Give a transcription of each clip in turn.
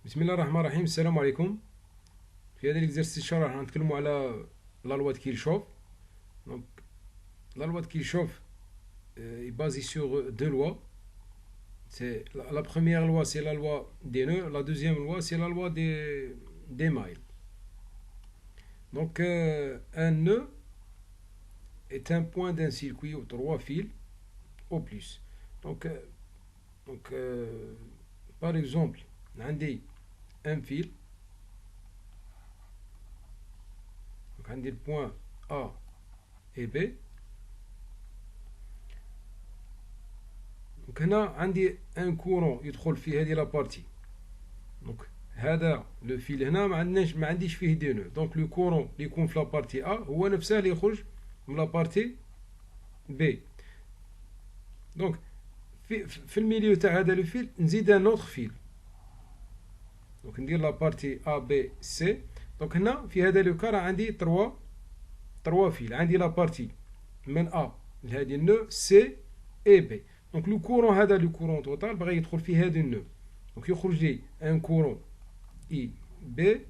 بسم الله الرحمن الرحيم. السلام عليكم. في هذا الاكزرسيس راح نتكلموا على لا لوا دو كيرشوف. دونك لا لوا دو كيرشوف est basée sur deux lois. C'est la première loi, c'est la loi des nœuds. La deuxième loi, c'est la loi des mailles. Donc un nœud est un point d'un circuit ou trois fils au plus. Donc, par exemple, on dit un fil. Donc, on dit le point A et B. Donc هنا عندي ان كورون يدخل في هذه لا بارتي. دونك هذا لو فيل هنا ما عنديش فيه دي نو. دونك لو كورون اللي يكون في لا بارتي ا هو نفسه اللي يخرج من لا بارتي بي. دونك في الميليو تاع هذا لو فيل نزيد ان اوتر فيل. دونك ندير لا بارتي ا بي سي. دونك هنا في هذا لو كار عندي تروا فيل. عندي لا بارتي من ا لهذه النو سي اي بي. دونك لو كورون هذا لو كورون توتال بغا يدخل في هذا النو. دونك يخرج لي ان كورون اي بي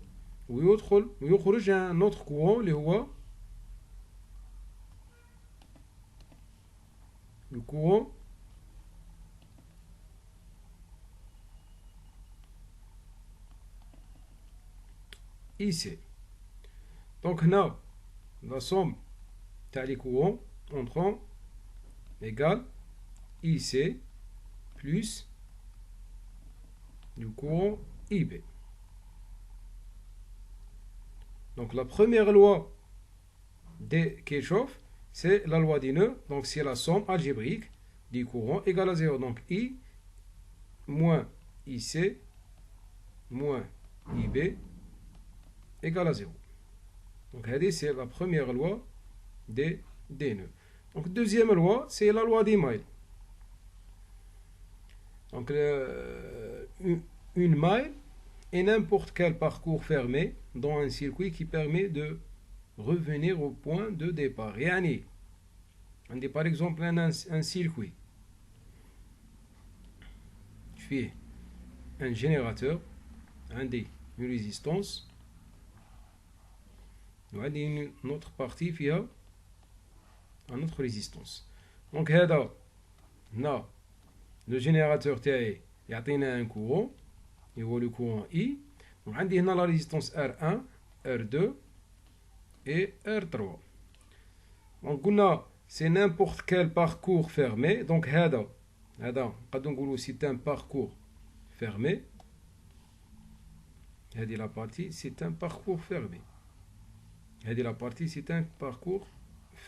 ويخرج ان اوتر كورون اللي هو لو كورون اي سي. دونك هنا لا سوم تاع لي كورون اونترون égale IC plus du courant IB. Donc la première loi de Kirchhoff, c'est la loi des nœuds. Donc c'est la somme algébrique du courant égale à 0. Donc I moins IC moins IB égale à 0. Donc c'est la première loi des nœuds. Donc deuxième loi, c'est la loi des mailles. Donc une maille est n'importe quel parcours fermé dans un circuit qui permet de revenir au point de départ. Yani, on dit par exemple un circuit. Je fais un générateur, une résistance, une autre partie via une autre résistance. Donc هذا هنا le générateur تاعي يعطينا un courant اللي هو le courant I. وعندي هنا la résistance R1 R2 et R3. Donc قلنا c'est n'importe quel parcours fermé. Donc هذا نقدروا نقولوا c'est un parcours fermé. هذه la partie c'est un parcours fermé. هذه la partie c'est un parcours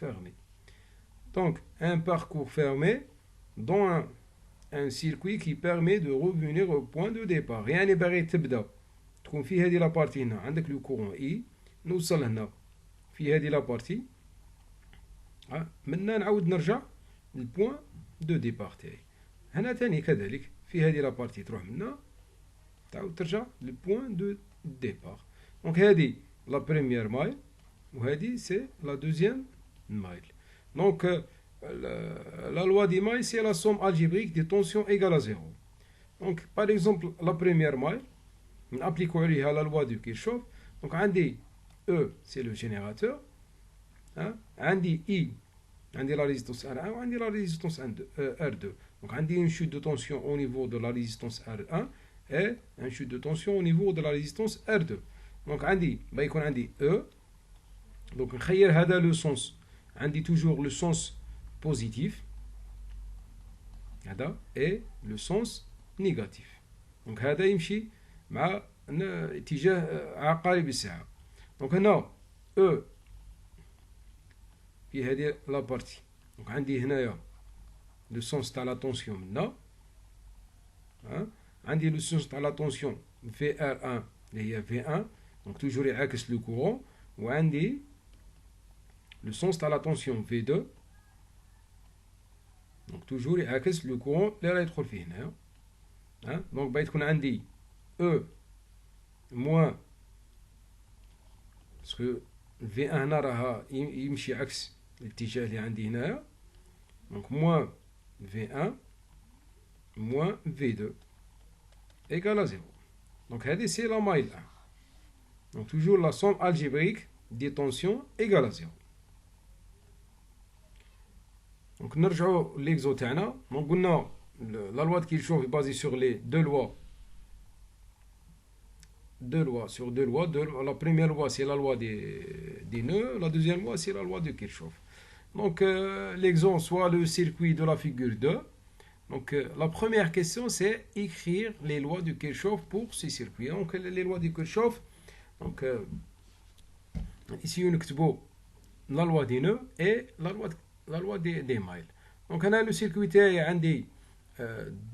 fermé. Donc un parcours fermé dans un circuit qui permet de revenir au point de départ. يعني باغي تبدا تكون في هذه لا بارتي هنا عندك لو كورون اي نوصل هنا في هذه لا بارتي منا نعاود نرجع للبوان دو ديبار تاعي. هنا ثاني كذلك في هذه لا بارتي تروح منا تعاود ترجع للبوان دو ديبار. دونك هذه لا بريمير مايل وهذه سي لا دوزيام مايل. Donc, la loi des mailles, c'est la somme algébrique des tensions égale à 0. Donc, par exemple, la première maille, on applique la loi de Kirchhoff. Donc, on dit E, c'est le générateur. On dit I, on dit la résistance R1, on dit la résistance R2. Donc, on dit une chute de tension au niveau de la résistance R1 et une chute de tension au niveau de la résistance R2. Donc, on dit E. Donc, on a le sens. On dit toujours le sens positif et le sens négatif. Donc هذا يمشي مع اتجاه عقارب الساعة. Donc هنا E في هذه لا بارتي. Donc عندي هنايا le sens تاع لا طونسيون منا. عندي le sens تاع لا طونسيون VR1 اللي هي V1. Donc toujours يعكس لو كورون. وعندي le sens de la tension V2. Donc toujours يعكس le courant اللي راه يدخل فيه هنايا. دونك بغيت تكون عندي E moins باسكو V1 هنا راها يمشي عكس الاتجاه اللي عندي هنايا. دونك moins V1 moins V2 égale à 0. Donc c'est la maille 1. Donc toujours la somme algébrique des tensions égale à 0. Donc نرجعوا l'exo تاعنا. Donc قلنا la loi de Kirchhoff est basée sur les deux lois sur deux lois. La première loi, c'est la loi des nœuds. La deuxième loi, c'est la loi de Kirchhoff. Donc, l'exemple, soit le circuit de la figure 2. Donc, la première question, c'est écrire les lois de Kirchhoff pour ces circuits. Donc, les lois de Kirchhoff, donc, ici, on écrit la loi des nœuds et la loi des mailles. Donc, on a le circuit, il y a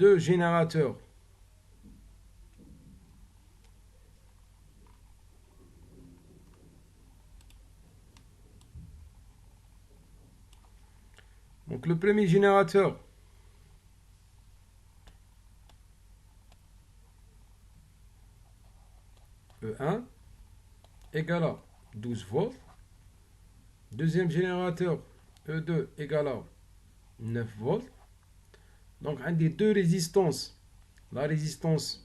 deux générateurs. Donc le premier générateur E1 égale à 12 volts. Deuxième générateur E2 égale à 9 volts. Donc on a deux résistances. La résistance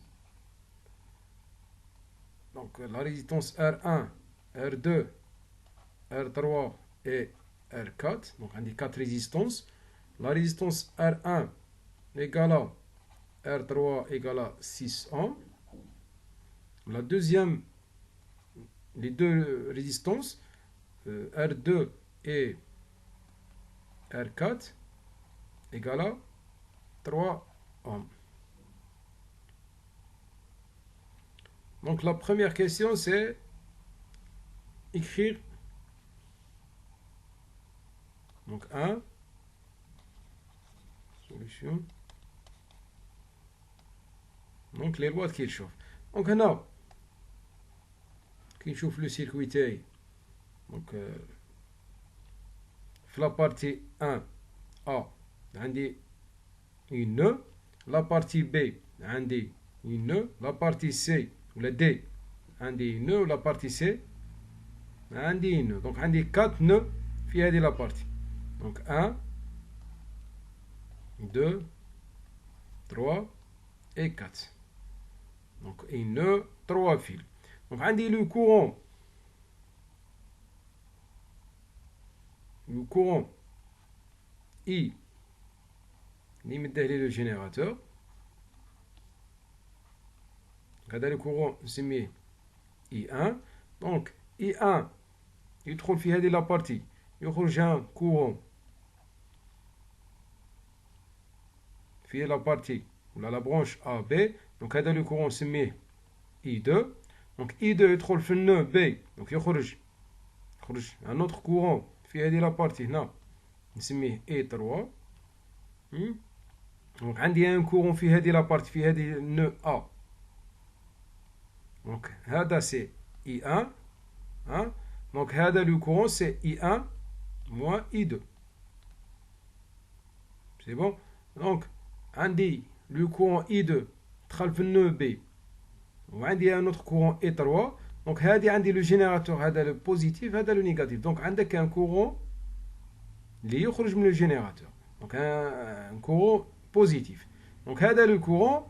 R1, R2, R3 et R4. Donc on a 4 résistances. La résistance R1 égale à R3 égale à 6 ohms. La deuxième, les deux résistances, R2 et R4 égale à 3 ohms. Donc la première question, c'est écrire donc 1 solution, donc les lois de Kirchhoff. Donc on a Kirchhoff le circuit تاعي. Donc في la partie 1 A عندي une nœud, la partie B عندي une nœud, la partie C ou la D عندي une nœud, la partie C عندي une nœud. Donc عندي 4 nœuds في هذه la partie. Donc 1 2 3 et 4. Donc une nœud, 3 fils. Donc عندي le courant I اللي مديه لي le générateur. هذا le courant نسميه I1. Donc I1 يدخل في هذه la partie يخرج un courant في la partie ou la branche AB. Donc هذا le courant نسميه I2. Donc I2 يدخل في النœud B. Donc يخرج un autre courant في هذه la partie هنا نسميه I3. Donc عندي un courant في هذه la partie في هذه النœud A. Donc هذا c'est I1. Donc هذا le courant c'est I1 moins I2. C'est bon. Donc عندي le courant I2 دخل في النœud B. وعندي un autre courant I3. Donc هذه عندي le générateur هذا le positif هذا le négatif. Donc عندك un courant اللي يخرج من le générateur. Donc un courant positif. Donc هذا le courant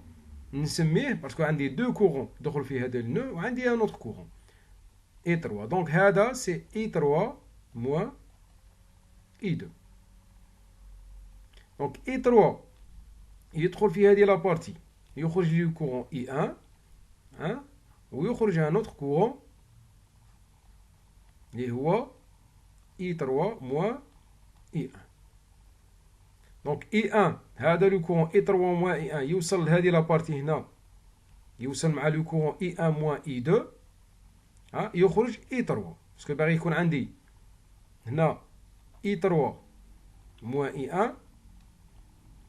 نسميه parce que عندي deux courants دخل في هذا le nœud وعندي un autre courant I3. Donc هذا c'est I3 moins I2. Donc I3 يدخل في هذه la partie يخرج لي courant I1 ويخرج un autre courant اللي هو I3 moins I1. Donc I1 هذا le courant I3 moins I1 يوصل لهذه la partie هنا يوصل مع le courant I1 moins I2 يخرج I3 باسكو باغي يكون عندي هنا I3 moins I1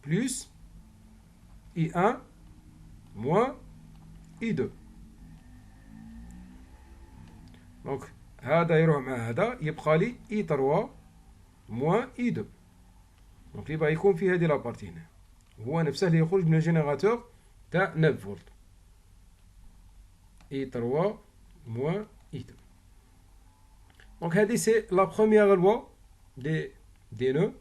plus I1 moins I2. Donc هذا يروح مع هذا يبقى لي I3 moins I2. دونك اللي باغي يكون في هذه لابارتي هنا هو نفسه اللي يخرج من الجينيراتور تاع 9 فولت I3 moins I2. دونك هذه سي لا بروميير لوا des nœuds.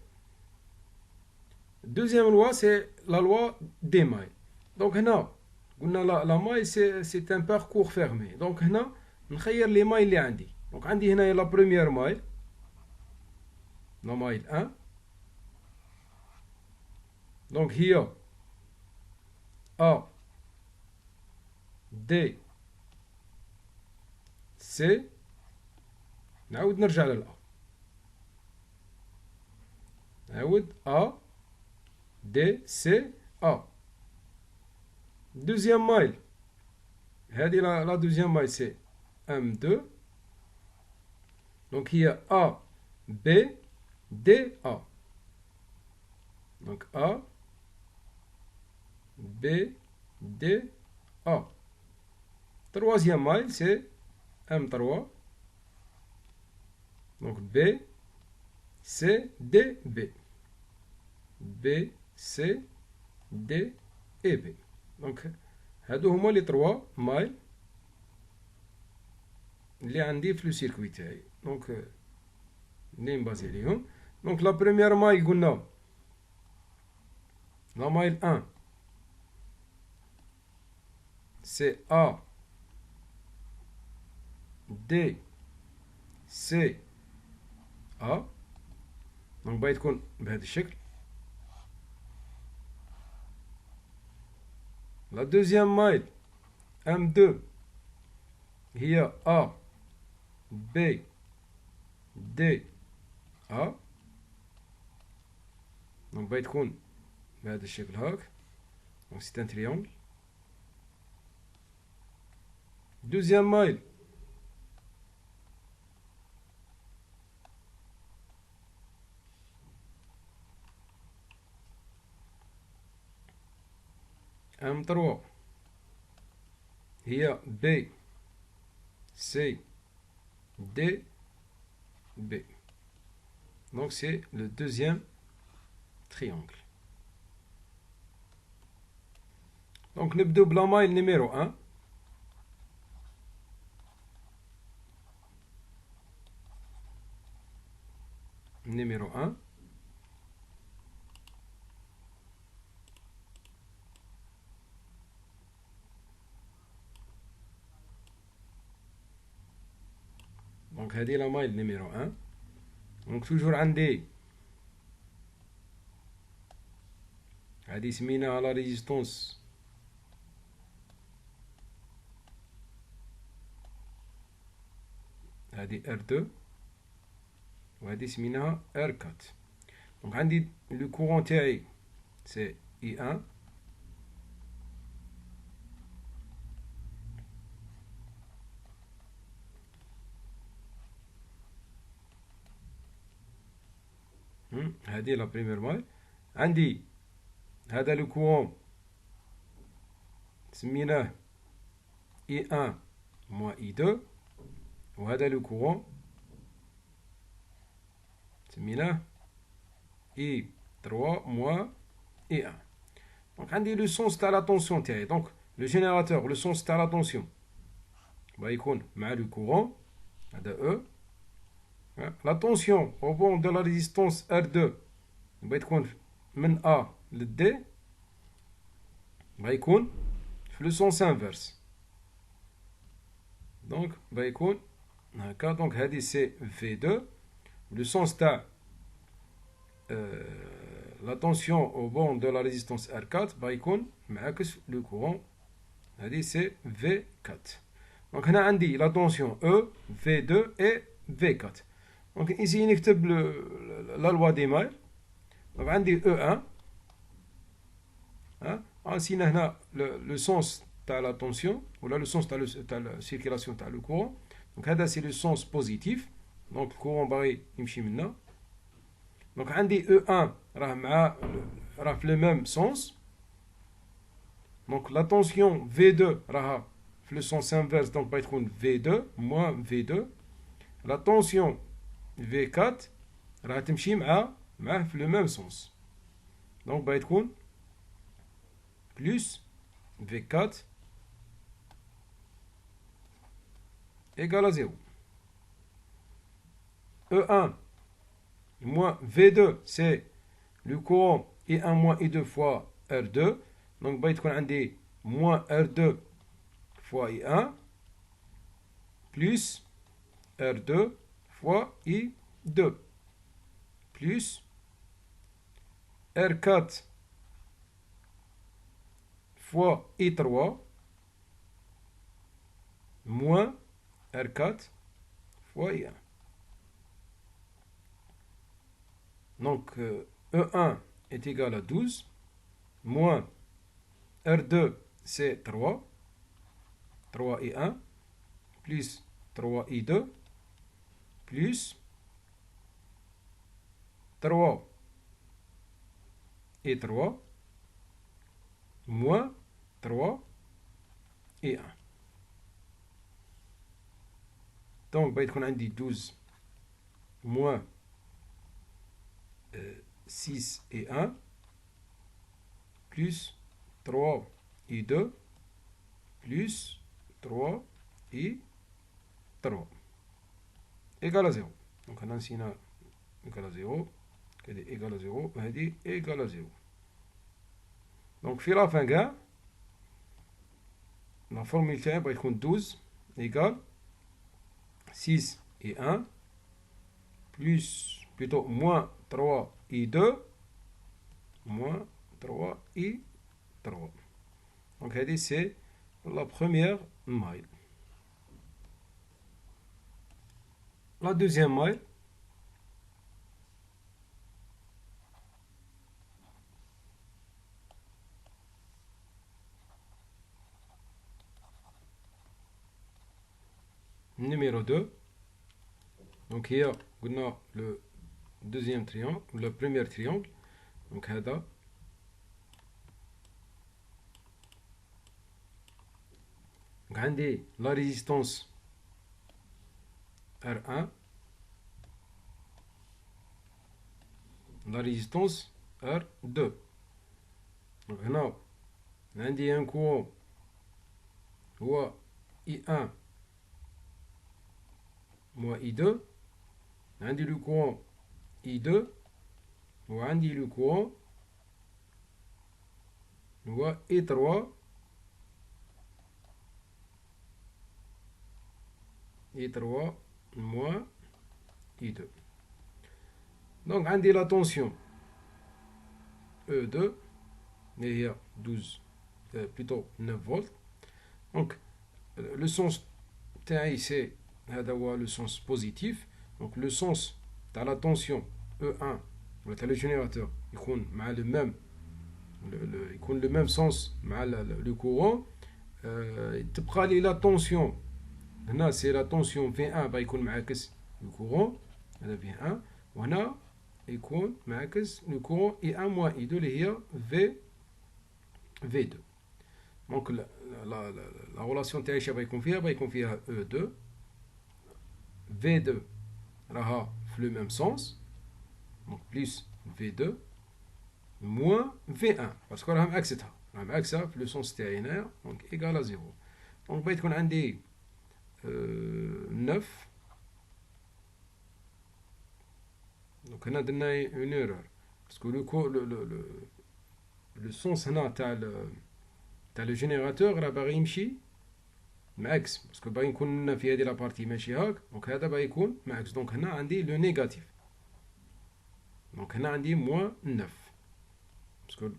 Deuxième loi c'est la loi des mailles. Donc هنا قلنا لا ماي سي ان باركور فيرمي. دونك هنا نخير لي مايل اللي عندي. دونك عندي هنايا لا بروميير مايل، لا مايل 1. دونك هي A D C. نعاود نرجع للأ، نعاود A D C A. دوزيام مايل، هادي لا دوزيام مايل سي M2. دونك هي A B D A. دونك A B D A. Troisième maille c'est M3. Donc B C D B. B C D et B. Donc هادو هما لي 3 مايل اللي عندي في لو سيركوي تاعي. دونك اللي نبازي عليهم. دونك لا بروميير مايل قلنا لا مايل 1 سي A D C A. دونك باغي تكون بهذا الشكل. لا دوزيام مايل M2 هي A B D A. دونك باغي تكون بهذا الشكل هاك. دونك سي ان تريونغل. دوزيام مايل M3 هي B C D B. Donc c'est le deuxième triangle. Donc نبدو بلا مايل numéro 1. Numéro 1. Donc هذه لا مايل numéro 1. Donc toujours عندي هذه سميناها لا ريزيستونس هذه R2 وهذه سميناها R4. دونك عندي لو كورون تاعي سي I1. هذه لا بريمير مايل. عندي هذا لو كورون سميناه I1 moins I2. وهذا لو كورون سميناه I3 moins I1. دونك عندي لو سونس تاع لا طونسيون تاعي. دونك لو جينيراتور لو سونس تاع لا طونسيون باغي يكون مع لو كورون هذا E. La tension au bord de la résistance R2 باغي تكون من A ل D باغي يكون في لو سونس انفيرس. دونك باغي يكون هكا. دونك هذه سي V2. لو سونس تاع la tension au bord de la résistance R4 باغي يكون معاكس لو كورون. هذه سي V4. دونك هنا عندي la tension E V2 et V4. دونك نسيي نكتب لا لوا دي مايل. دونك عندي E1. نسينا هنا لو سونس تاع لا طونسيون ولا لو سونس تاع لا سيركيلاسيون تاع لو كورون. دونك هذا سي لو سونس بوزيتيف. دونك الكورون باغي يمشي منا. دونك عندي E1 راه في لو ميم سونس. دونك لا طونسيون V2 راها في لو سونس انفيرس. دونك باغي تكون V2 moins V2. لا طونسيون V4 راح تمشي معاه في لو ميم سونس. دونك باغي تكون بلس V4 égal à 0. E1 moins V2 c'est le courant I1 moins I2 fois R2. Donc باغي تكون عندي moins R2 fois I1 plus R2 fois I2 plus R4 fois I3 moins R4 fois I1. Donc E1 est égal à 12 moins R2 c'est 3 I1 plus 3 I2 plus 3 I3 moins 3 I1. Donc va être 12 moins 6 et 1 plus 3 et 2 plus 3 et 3 égal à 0. Donc on a ici égal à 0, égal à 0, égal à 0. Donc في la fin كاع la formule تاعي va être 12 égale 6 et 1 plus plutôt moins 3 et 2 moins 3 et 3. Donc c'est la première maille. La deuxième maille, numéro 2. Donc hier, on a le deuxième triangle, le premier triangle. Donc هذا عندي la résistance R1, la résistance R2. Donc هنا عندي un courant هو I1 moins I2, عندي le courant I2 وعندي le courant هو I3 moins I2. Donc عندي la tension E2 mais il y a 12 plutôt 9 volts. Donc le sens تاعي c'est هذا هو le sens positif. Donc le sens تاع la tension E1 ولا تاع le générateur يكون مع le même يكون le même sens مع le courant. تبقى لي la tension هنا c'est la tension V1 يكون معاكس le courant هذا V1 وهنا يكون معاكس le courant I1 moins I2 اللي هي V2. Donc la relation تاعي شنو يكون فيها E2 V2 راها في le même sens donc plus V2 moins V1 parce que راها معاكسها في le sens تاعي هنايا donc égal à 0. donc بغيت تكون عندي 9. donc هنا درنا une erreur parce que le sens هنا تاع le générateur راه باغي يمشي معكس باسكو باغي نكون لنا في هذه لابارتي ماشي هاك دونك هذا باغي يكون معكس دونك هنا عندي لو نيجاتيف دونك هنا عندي موان 9 باسكو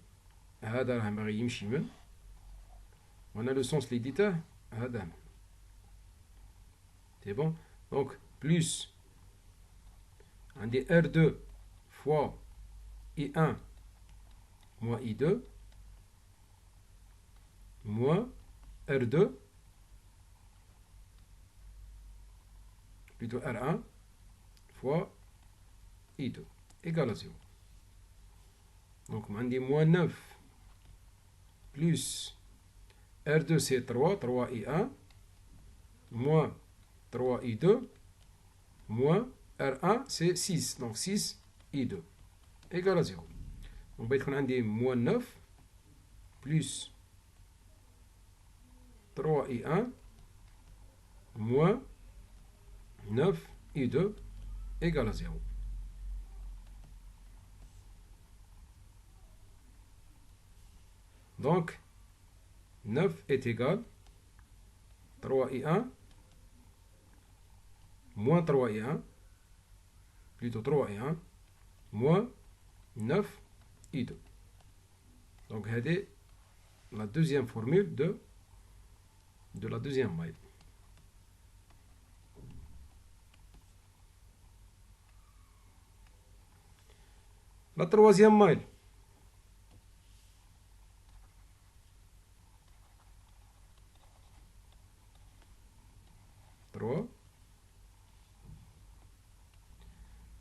هذا راه باغي يمشي من وانا لو سونس اللي ديته هذا سي بون دونك بلس عندي R2 فوا I1 moins I2 moins R2 plutôt R1 fois I2 égale à 0. Donc on dit moins 9 plus R2 c'est 3 I1 moins 3 I2 moins R1 c'est 6 donc 6 I2 égale à 0. Donc on dit moins 9 plus 3 I1 moins 9 I2 égale à 0. Donc, 9 est égal 3 et 1 moins 3 et 1, plutôt 3 et 1, moins 9 et 2. Donc, c'est la deuxième formule de la deuxième maille. La troisième maille.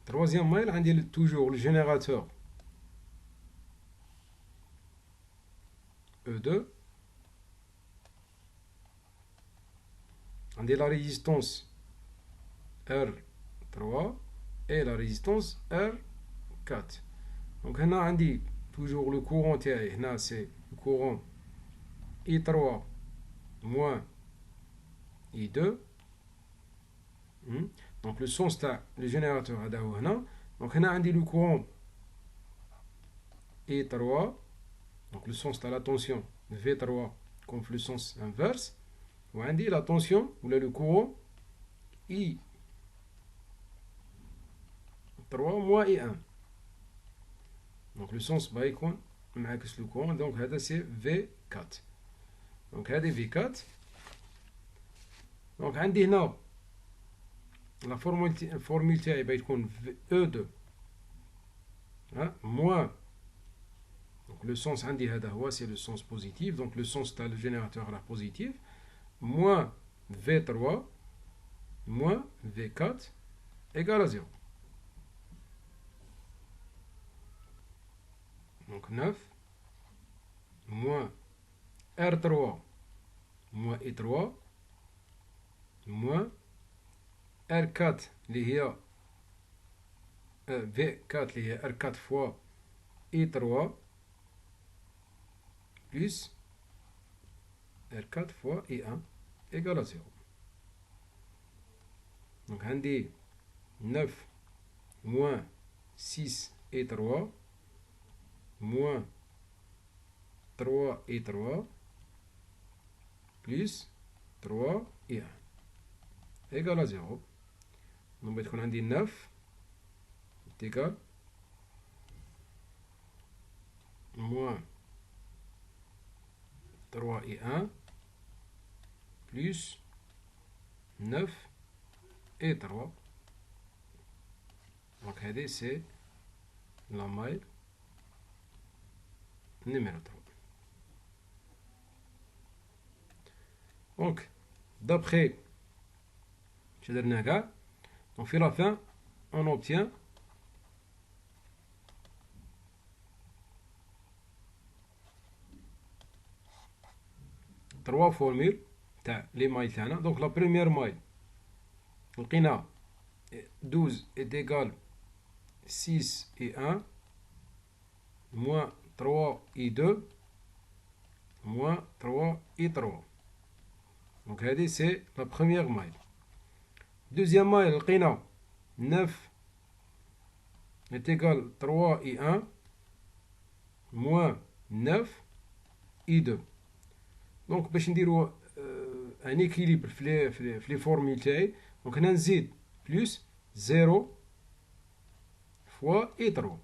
Troisième maille, on dit toujours le générateur E2. On dit la résistance R3 et la résistance R4. Donc, on dit toujours le courant, c'est le courant I3 moins I2. Donc, le sens de le générateur a donc, on a le courant I3. Donc, le sens de la tension V3 comme le sens inverse. On dit la tension ou le courant I3 moins I1. Donc, le sens va être le courant. Donc, c'est V4. Donc, c'est V4. Donc, on dit là. La formule va être E2 moins, donc le sens c'est le sens positif, donc le sens de le générateur est positif, moins V3 moins V4 égale à 0. Donc 9 moins R3 moins I3 moins R4 اللي هي V4 اللي هي R4 fois I3 plus R4 fois I1 égale à 0. Donc عندي 9 moins 6 I3 moins 3 I3 plus 3 I1 égale à 0. Donc, on a dit 9 est égal moins 3 et 1 plus 9 et 3. Donc, c'est la maille numéro 3. Donc, d'après Chedernaga, on fait la fin, on obtient trois formules les mailles. Donc la première maille, on 12 est égal 6 et 1 moins 3 et 2 moins 3 et 3. Donc c'est la première maille. Deuxième maille, on 9 est égal 3 et 1 moins 9 et 2. Donc, باش نديرو un équilibre في les formules تاعي. Donc, هنا نزيد plus 0 fois E3.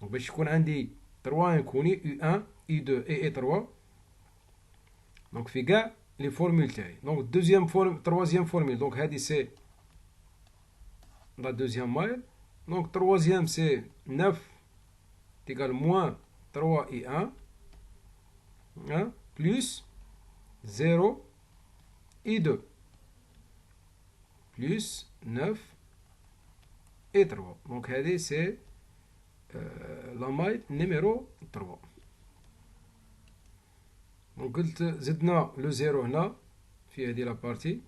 Donc, باش يكون عندي 3 نكوني U1 U2 et E3. Donc, في كاع les formules تاعي. Donc, troisième formule. Donc, هذه c'est la deuxième maille. Donc, troisième c'est 9 égale moins 3 et 1 plus 0 et 2 plus 9 et 3. Donc, c'est la maille numéro 3. Donc, زدنا le 0 هنا في هذه la partie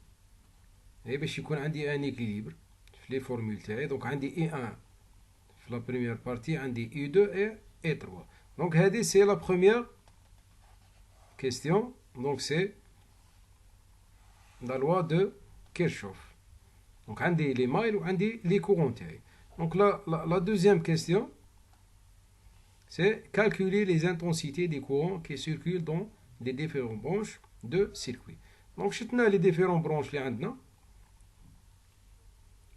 et باش يكون عندي un équilibre في les formules تاعي. Donc, عندي E1 في la première partie, عندي E2 et E3. Donc, هذه c'est la première question. Donc, c'est la loi de Kirchhoff. Donc, عندي les mailles ou عندي les courants تاعي. Donc, la deuxième question, c'est calculer les intensités des courants qui circulent dans des différentes branches de circuit. Donc, شفنا les différentes branches اللي عندنا.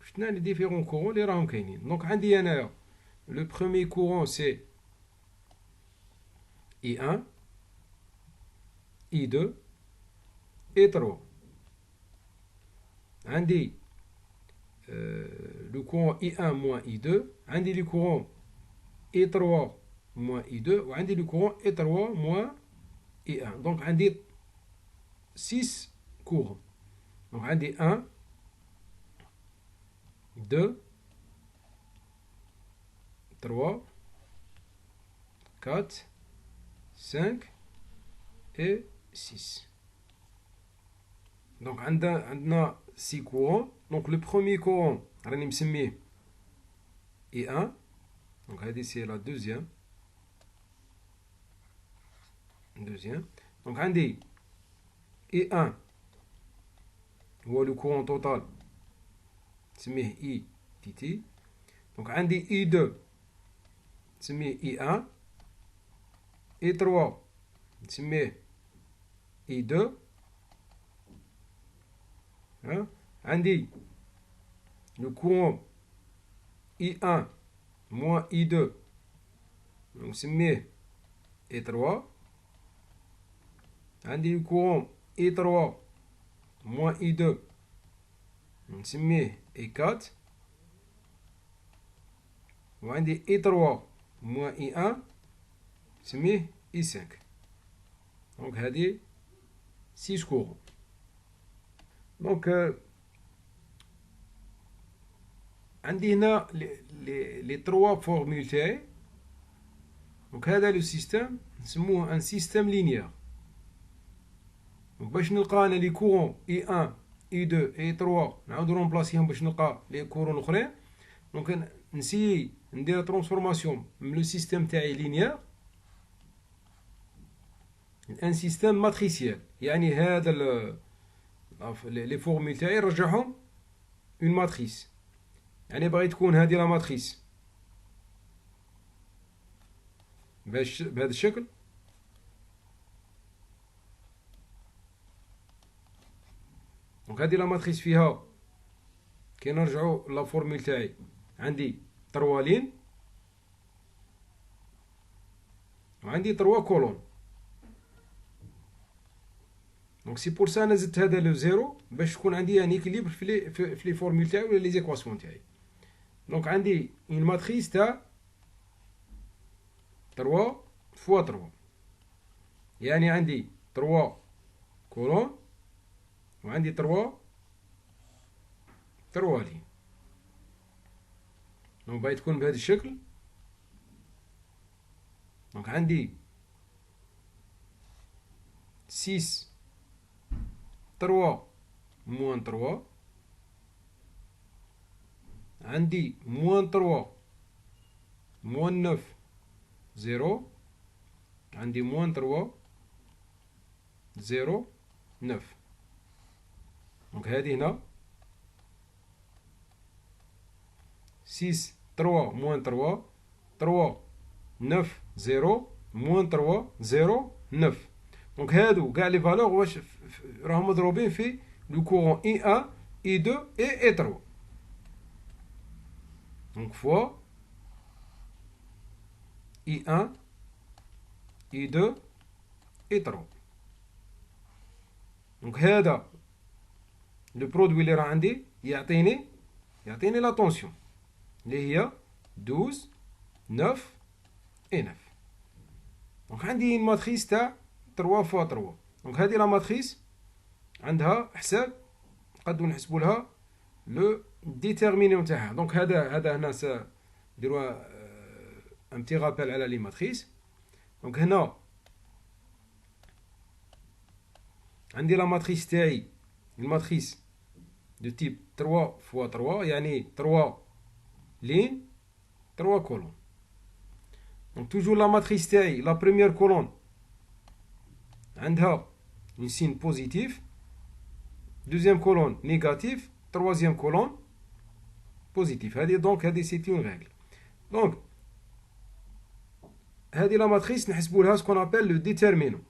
شفنا les différents courants اللي راهم كاينين. Donc, عندي أنايا le premier courant c'est I1, I2 et 3. عندي le courant I1 moins I2, عندي le courant I3 moins I2 وعندي le courant I3 moins I1. Donc عندي 6 courants. Donc عندي 1 2 3 4 5 et 6. Donc عندنا 6 courants. Donc le premier courant راني مسميه I1. Donc هذه c'est la deuxième. Donc عندي I1 هو le courant total نسميه I dt. Donc عندي I2 نسميه I1. I3 نسميه I2. عندي le courant I1 moins I2 نسميه I3. عندي le courant I3 moins I2 نسميه I4. وعندي I3 moins I1 نسميه I5. Donc هذه 6 courants. Donc عندي هنا les 3 formules تاعي. Donc هذا le système نسموه un système linéaire. Donc باش نلقى انا لي كورون I1 I2 I3 نعاودو نرومبلاسيهم باش نلقى لي كورون الاخرين. دونك نسيي ندير ترانسفورماسيون من لو سيستيم تاعي لينيير ان سيستيم ماتريسيال. يعني هذا لي فورمول تاعي نرجعهم اون ماتريس. يعني بغيت تكون هذه لا ماتريس باش بهذا الشكل. دونك هذه لا ماتريس فيها كي نرجعوا لا فورمول تاعي عندي 3 لين وعندي 3 كولون. دونك سي بور سا انا زدت هذا لو زيرو باش تكون عندي ان ايكيليبر في لي فورمول تاعي ولا لي زيكواسيون تاعي. دونك عندي اون ماتريس تاع 3 فوا 3. يعني عندي 3 كولون وعندي 3 لين. دونك باغي تكون بهذا الشكل. دونك عندي 6 3 موان 3. عندي موان 3 موان 9 0. عندي موان 3 0 9. دونك هذه هنا 6 3 موان 3 3 9 0 موان 3 0 9. دونك هادو كاع لي فالور واش راهم مضروبين في لو كورون I1 I2 et I3. دونك فوا I1 I2 I3. دونك هذا لو برودوي اللي راه عندي يعطيني لا طونسيون اللي هي 12 9 et 9. دونك عندي une ماتريس تاع 3 فوا 3. دونك هذه لا ماتريس عندها حساب نقدروا نحسبوا لها لو ديتيرمينون تاعها. دونك هذا هنا نديروا ان بتي رابيل على لي ماتريس. دونك هنا عندي لا ماتريس تاعي الماتريس دو تيب 3 فوا 3 يعني 3 لين 3 كولون. دونك توجور لا ماتريس تاعي لا بروميير كولون عندها une signe positif, deuxième colonne négatif, troisième colonne positif. Donc c'est une règle. Donc هذه la matrice نحسبوا لها ce qu'on appelle le déterminant.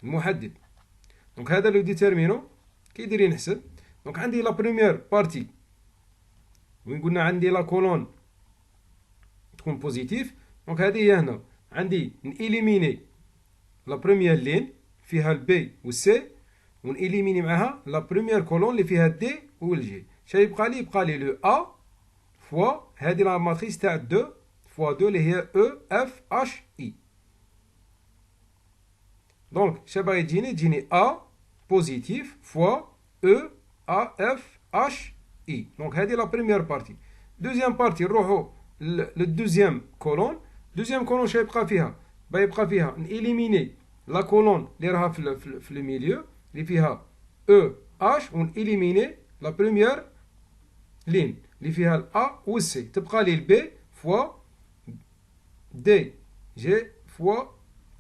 المحدد. دونك هذا لو ديتيرمينون كي يدير ينحسب. دونك عندي لا بروميير بارتي وين قلنا عندي لا كولون تكون بوزيتيف. دونك هذه هي هنا عندي نإليميني لا بروميير لين فيها البي والسي، ونإليميني معها لا بروميير كولون اللي فيها الدي والجي. شنو يبقى لي؟ يبقى لي لو ا فوا هذه لا ماتريس تاع 2 فوا 2 اللي هي او اف اش اي. دونك شنو باغي تجيني ا بوزيتيف فوا او ا اف اش اي. دونك هذه لا بروميير بارتي. دوزيام بارتي نروحو للدوزيام كولون. دوزيام كولون شنو يبقى فيها؟ يبقى فيها نإليميني لا كولون اللي راها في الميليو اللي فيها او اش، ونإليميني لا بروميير لين اللي فيها الأ والسي. تبقى لي البي فوا دي جي فوا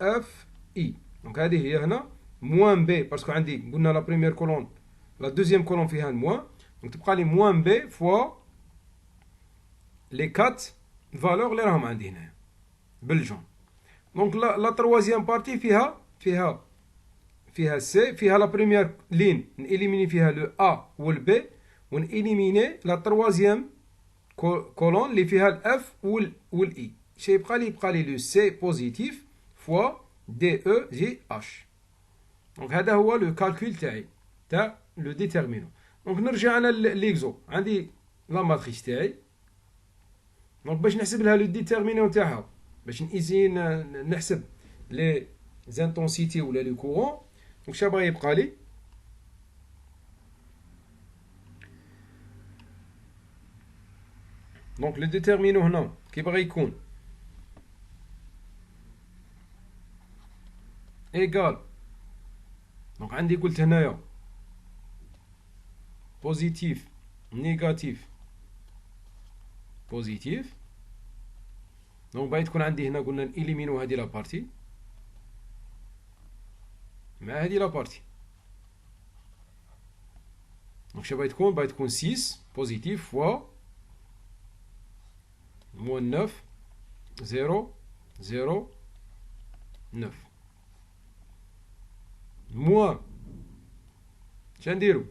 اف اي. دونك هذه هي هنا موان بي باسكو عندي قلنا لا بروميير كولون لا دوزيام كولون فيها الموان. دونك تبقى لي موان بي فوا لي كات فالور اللي راهم عندي هنايا بالجون. دونك لا تروازيام بارتي فيها سي، فيها لا بروميير لين نإليميني فيها لو ا والبي، ونإليميني لا تروازيام كولون اللي فيها الاف والاي. شي يبقى لي لو سي بوزيتيف فوا دي او جي اش. دونك هذا هو لو كالكول تاعي تاع لو ديتيرمينون. دونك نرجع انا ليكزو. عندي لا ماتريس تاعي. دونك باش نحسب لها لو ديتيرمينون تاعها، باش نيزي نحسب لي زانتونسيتي ولا لو كورون. دونك شنو بغا يبقى لي؟ دونك لو ديتيرمينون هنا كي بغا يكون ايغال. دونك عندي قلت هنايا بوزيتيف نيجاتيف بوزيتيف. دونك باغي تكون عندي هنا قلنا نإليمينو هادي لا بارتي مع هادي لا بارتي. دونك شنو باغي تكون 6 بوزيتيف فوا موان 9 0 0 9 موان. شنديرو؟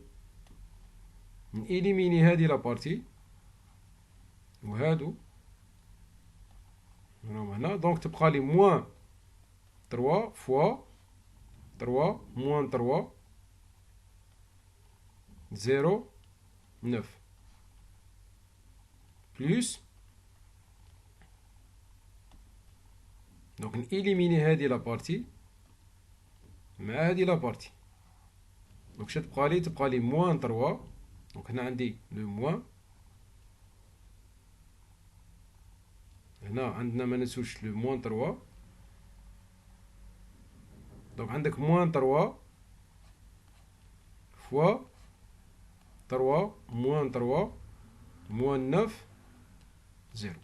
نإليميني هادي لا بارتي وهادو راهم هنا. دونك تبقى لي موان 3 فوا 3 موان 3 0 9 بلس. دونك نإليميني هادي لا بارتي مع هادي لا بارتي. دونك شنو تبقى لي موان 3. دونك هنا عندي لو موان، هنا عندنا ما ننسوش لو موان 3. دونك عندك موان 3 فوا 3 موان 3 موان 9 0.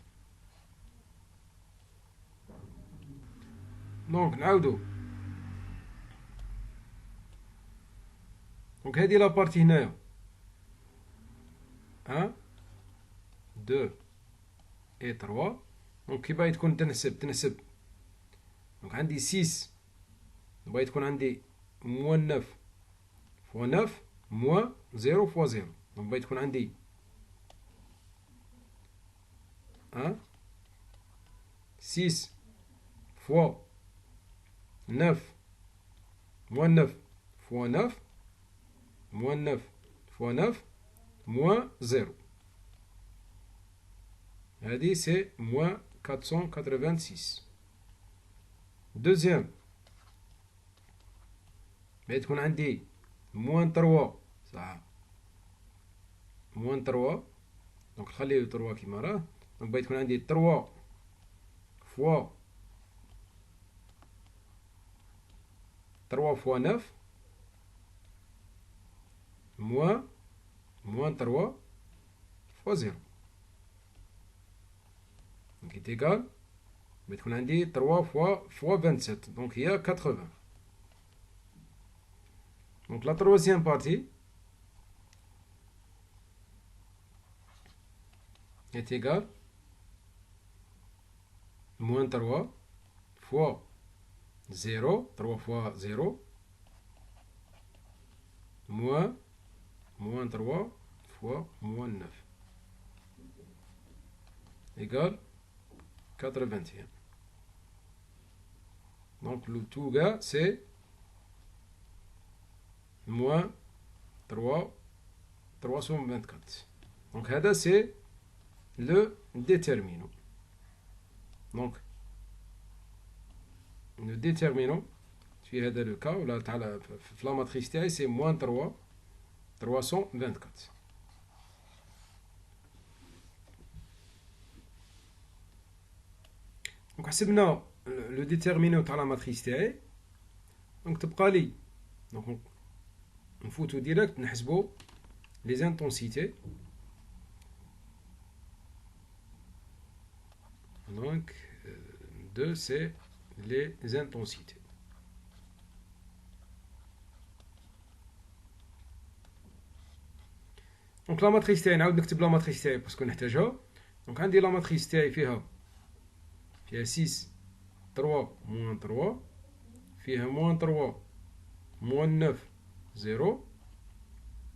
دونك نعاودو. دونك هادي لا بارتي هنايا 1 2 اي 3. دونك كي باغي تكون تنحسب. دونك عندي 6 باغي تكون عندي موان 9 فوا 9 موان 0 فوا 0. دونك باغي تكون عندي 6 فوا 9 موان 9 فوا 9 موان 9 فوا 9 موان 0. هذه سي موان 486. دوزيام باغي تكون عندي موان 3 صح موان 3. دونك نخليو 3 كيما راه. دونك باغي تكون عندي 3 فوا 3 فوا 9 موان 3 فوا 0. دونك إيتيغال باغي تكون عندي 3 فوا 27. دونك هي 80. دونك لا تروازيام بارتي est égal moins 3 fois 0, 3 fois 0, moins 3 fois moins 9 égale 81. Donc le tout gars c'est moins 324. Donc هذا c'est le déterminant. Donc le déterminant في هذا le cas ولا تاع في la matrice تاعي c'est moins 324. Donc حسبنا le déterminant تاع la matrice تاعي. Donc تبقى لي donc نفوتو ديريكت نحسبو les intensités. Donc 2 c'est les intensités. Donc la matrice تاعي نعاود نكتب la matrice تاعي باسكو نحتاجها. Donc عندي la matrice تاعي فيها 6 3 moins 3 فيها moins 3 moins 9 0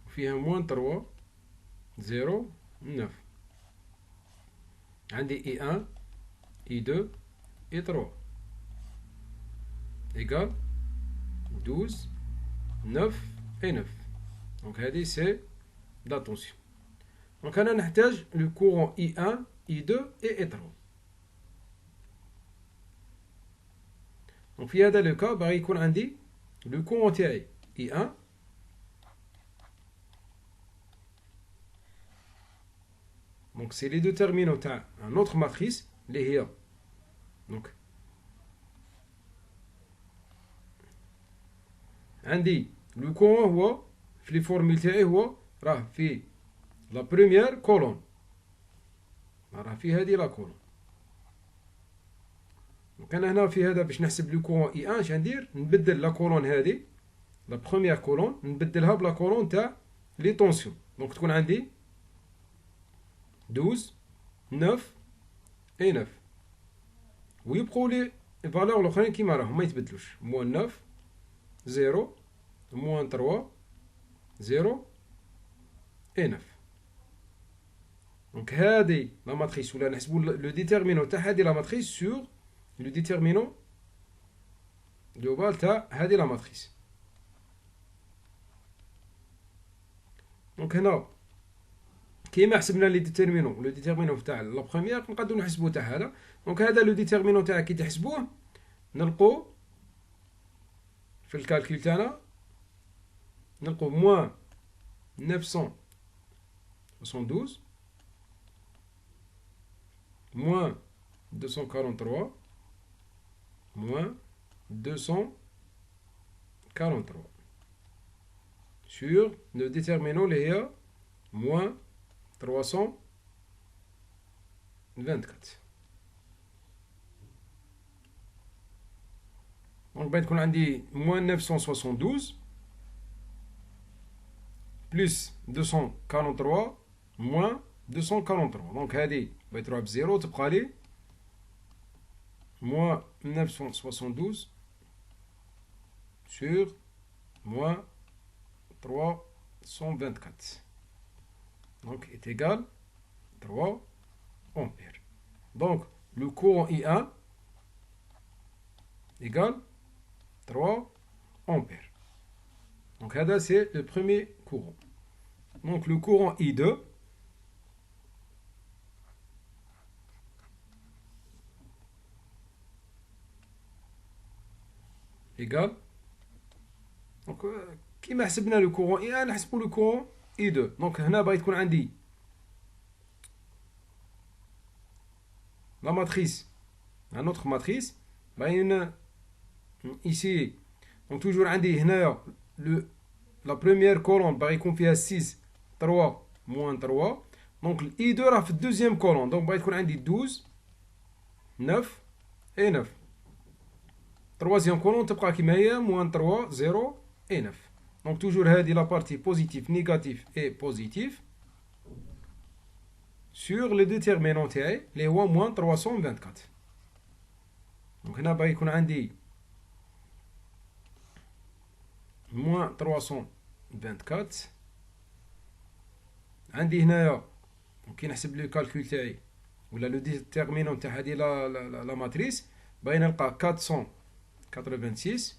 وفيها moins 3 0 9. عندي I1 I2 I3 égale 12 9 et 9. Donc هذه c'est la tension. Donc أنا نحتاج le courant I1 I2 et I3. Donc في هذا le cas باغي يكون عندي le courant تاعي I1 donc c'est les deux terminaux تاع un autre matrice اللي هي donc عندي le courant هو في لي فورميل تاعي هو راه في la première colonne راه في هذه لا كولون. دونك انا هنا في هذا باش نحسب لو كورون اي 1 اش ندير نبدل لا كولون هذه لا بروميير كولون نبدلها بلا كولون تاع لي طونسيون. دونك تكون عندي 12 9 اي 9 ويبقوا لي فالور الاخرين كيما راهم ما يتبدلوش موان 9 0 موان 3 0 اي 9. دونك هذه لا ماتريس ولا نحسبوا لو ديتيرمينون تاع هذه لا ماتريس سور لو ديتيرمينون جلوبال تاع هذه لا ماتريس. دونك هنا كيما حسبنا لي ديتيرمينون لو ديتيرمينون تاع لا بروميير نقدروا نحسبوا تاع هذا. دونك هذا لو ديتيرمينون تاعك كي تحسبوه نلقوا في الكالكول تاعنا نلقوا موان 972 moins 243 moins 243 sur le déterminant اللي هي moins 324. donc بغيت تكون عندي moins 972 plus 243 moins 243. donc هذه بغيت تروح بزيرو تبقى لي moins 972 sur moins 324 donc est égal 3 ampères. Donc le courant I1 égale 3 ampères. Donc هذا c'est le premier courant. Donc le courant I2 égale donc كيما حسبنا لو كورون اي 1 نحسبوا لو كورون اي 2. دونك هنا باغي تكون عندي لا ماتريس ان اوتر ماتريس باين ايسي. دونك توجور عندي هنايا لو لا بروميير كولون باغي يكون فيها 6 3 موان 3. دونك الاي 2 راه في الدوزيام كولون. دونك باغي تكون عندي 12 9 اي 9. troisième colonne تبقى كيما هي moins 3 0 et 9. donc toujours هذه la partie positif négatif et positif sur le déterminant تاعي اللي هو moins 324. donc هنا باغي يكون عندي moins 324 24. عندي هنايا كي نحسب لو كالكول تاعي ولا لو ديتيرمينون تاع هذه لا ماتريس باين نلقى 486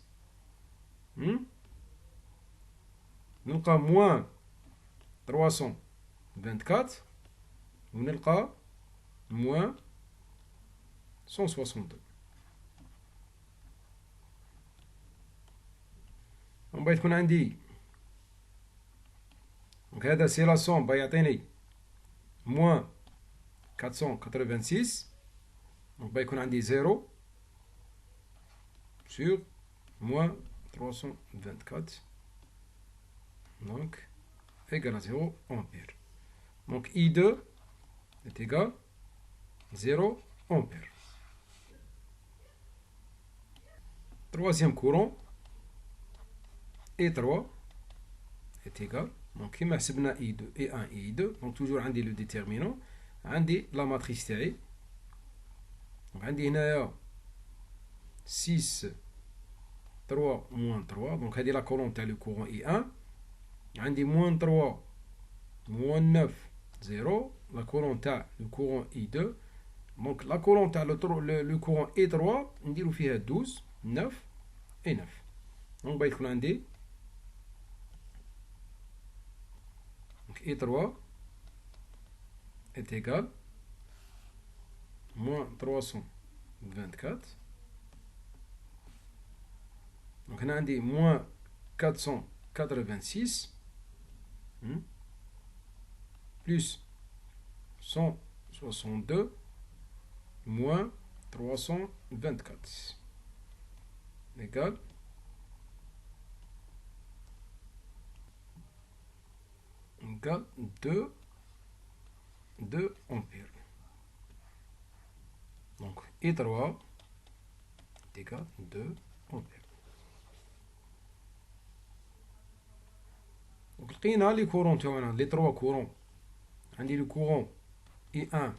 نلقى موان 324 ونلقى موان 162. ومن بعد تكون عندي دونك هذا سي لا سوم يعطيني موان 486 دونك يكون عندي 0 sur moins 324 donc égal à 0 ampère. Donc I2 est égal à 0 ampère. Troisième courant E3 est égal, donc كما حسبنا I2 E1 E2 donc toujours عندي le déterminant عندي la matrice تاعي donc عندي هنايا 6 3 moins 3 donc هذه la colonne تاع le courant I1 عندي moins 3 moins 9 0 la colonne تاع le courant I2 donc la colonne تاع le courant E3 نديرو فيها 12 9 et 9 donc بغا يكون عندي donc E3 est égal moins 324 donc هنا عندي moins 486 plus 162 moins 324 égale égale 2 ampères. Donc I3 est égal 2 ampères. Donc لقينا لي كورون تاعنا لي 3 كورون عندي لو كورون I1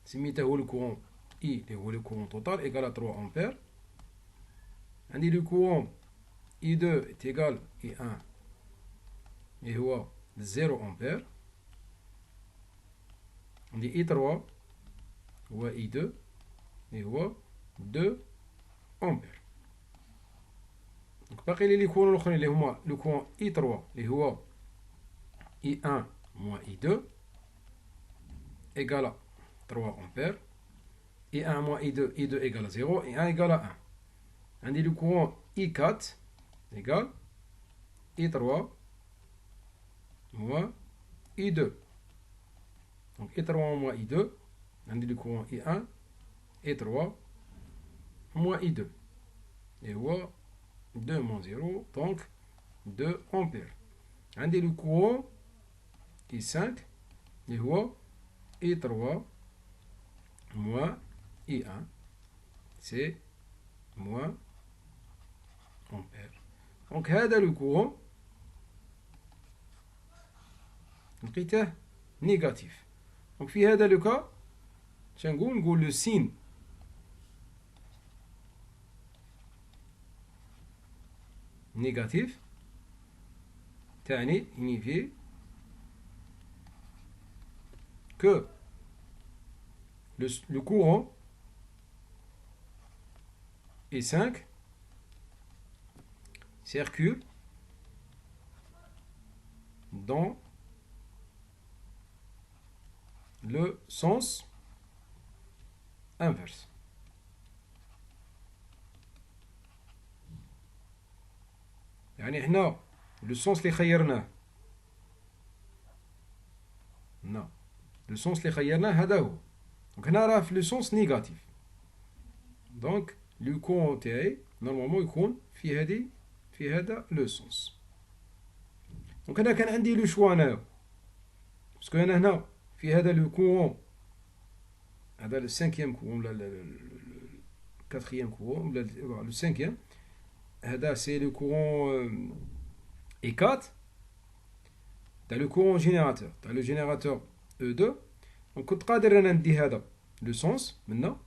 سميته هو لو كورون I اللي هو لو كورون توتال égal à 3 ampères. عندي لو كورون I2 est égal I1 اللي هو 0 ampères. عندي I3 هو I2 اللي هو 2 ampères. Donc باقي لي كورون الاخرين اللي هما لو كورون I3 اللي هو I1 moins I2 égal à 3 ampères. I1 moins I2 égale à 0 et 1 égale à 1. عندي le courant I4 égale I3 moins I2. Donc I3 moins I2, عندي le courant I1 I3 moins I2. Et هو 2 moins 0, donc 2 ampères. عندي le courant I5 اللي هو I3 moins I1, c'est moins ampères. Donc هذا le courant لقيته négatif. Donc في هذا le cas نقول le signe négatif تعني signifie que le courant E5 circule dans le sens inverse. يعني هنا le sens اللي خيرناه non le sens اللي خيرناه هذا هو. Donc هنا راه في le sens négatif. Donc le courant تاعي normalement يكون في هذا le sens. Donc هنا كان عندي لو شوا انايا باسكو انا هنا في هذا لو كورون هذا لو سانكيام كورون ولا الكاتريام كورون ولا لو سانكيام هذا سي لو كورون اي 4 تاع لو كورون جينيراتور تاع لو جينيراتور او 2. دونك كنت قادر انا ندي هذا لو سونس منا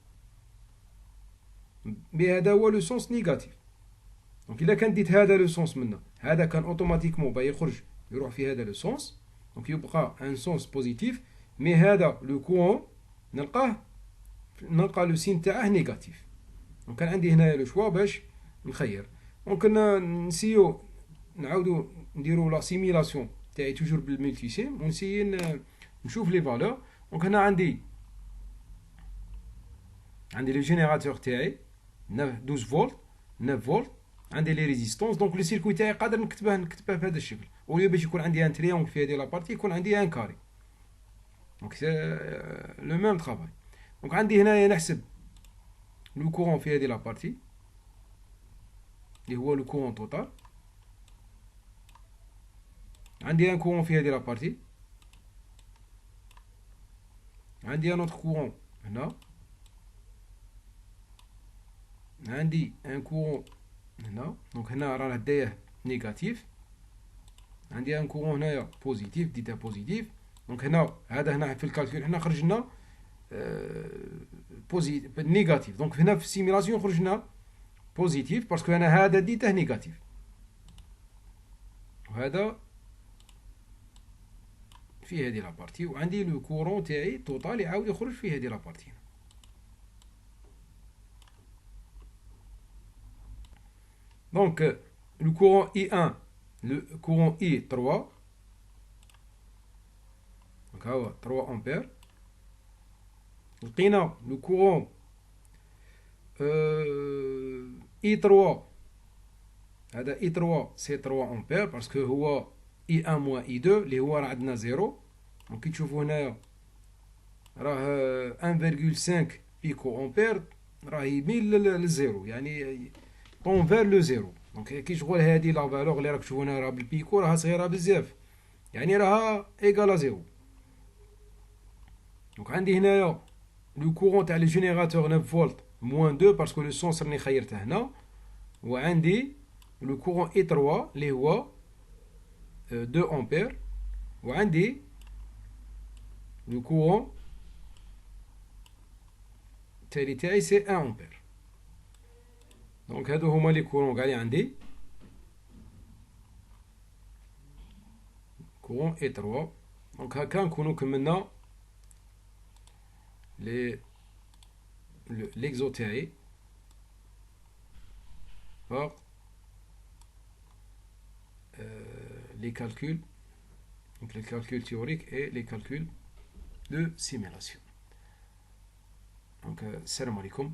مي هذا هو لو سونس نيجاتيف. دونك الا كان ديت هذا لو سونس منا هذا كان اوتوماتيكمون يخرج يروح في هذا لو سونس، دونك يبقى ان سونس بوزيتيف. مي هذا لو كورون نلقى لو سين تاعه نيجاتيف. دونك كان عندي هنايا لو شوا باش نخير. دونك نسيو نعاودو نديرو لا سيميلاسيون تاعي توجور بالملتيسيم ونسيي نشوف لي فالور. دونك هنا عندي لو جينيراتور تاعي 12 فولت 9 فولت، عندي لي ريزيستونس. دونك لو سيركوي تاعي قادر نكتبه بهذا الشكل، ولي باش يكون عندي ان تريونغل في هذه لابارتي يكون عندي ان كاري. دونك سي لو ميم طرافاي. دونك عندي هنايا نحسب لو كورون في هذه لابارتي اللي هو لو كورون توتال. عندي ان كورون في هذه لابارتي، عندي ان اوتر كورون هنا، عندي ان كورون هنا. دونك هنا راه دايه نيجاتيف، عندي ان كورون هنايا بوزيتيف، ديتها بوزيتيف. دونك هنا في الكالكول هنا خرج لنا بوزيتيف نيجاتيف. دونك هنا في السيميلاسيون خرج لنا بوزيتيف باسكو انا هذا ديته نيجاتيف، وهذا في هذه لابارتي، وعندي لو كورون تاعي توتال يعاود يخرج في هذه لابارتي. دونك لو كورون اي 1 لو كورون اي 3، دونك ها هو 3 امبير. لقينا لو كورون اي 3، هذا اي 3 سي 3 امبير باسكو هو اي 1 موان اي 2 اللي هو راه عندنا زيرو. دونك كي تشوفوا هنايا راه 1.5 بيكو امبير راه يميل للزيرو، يعني طون فير لو زيرو. دونك كي شغل هذه لا فالور اللي راك تشوفوا هنا راه بالبيكو راها صغيره بزاف، يعني راها ايكال زيرو. دونك عندي هنايا لو كورون تاع لي جينيراتور 9 فولت موان 2 باسكو لو سونس راني خيرته هنا، وعندي لو كورون اي 3 اللي هو 2 امبير، وعندي لو كورون التالي تاعي سي 1 امبير. دونك هادو هما لي كورون كاع اللي عندي، كورون اي 3. دونك هكا نكونو كملنا ليكزو تاعي par les calculs, donc les calculs théoriques et les calculs de simulation. Donc, salam alaikum.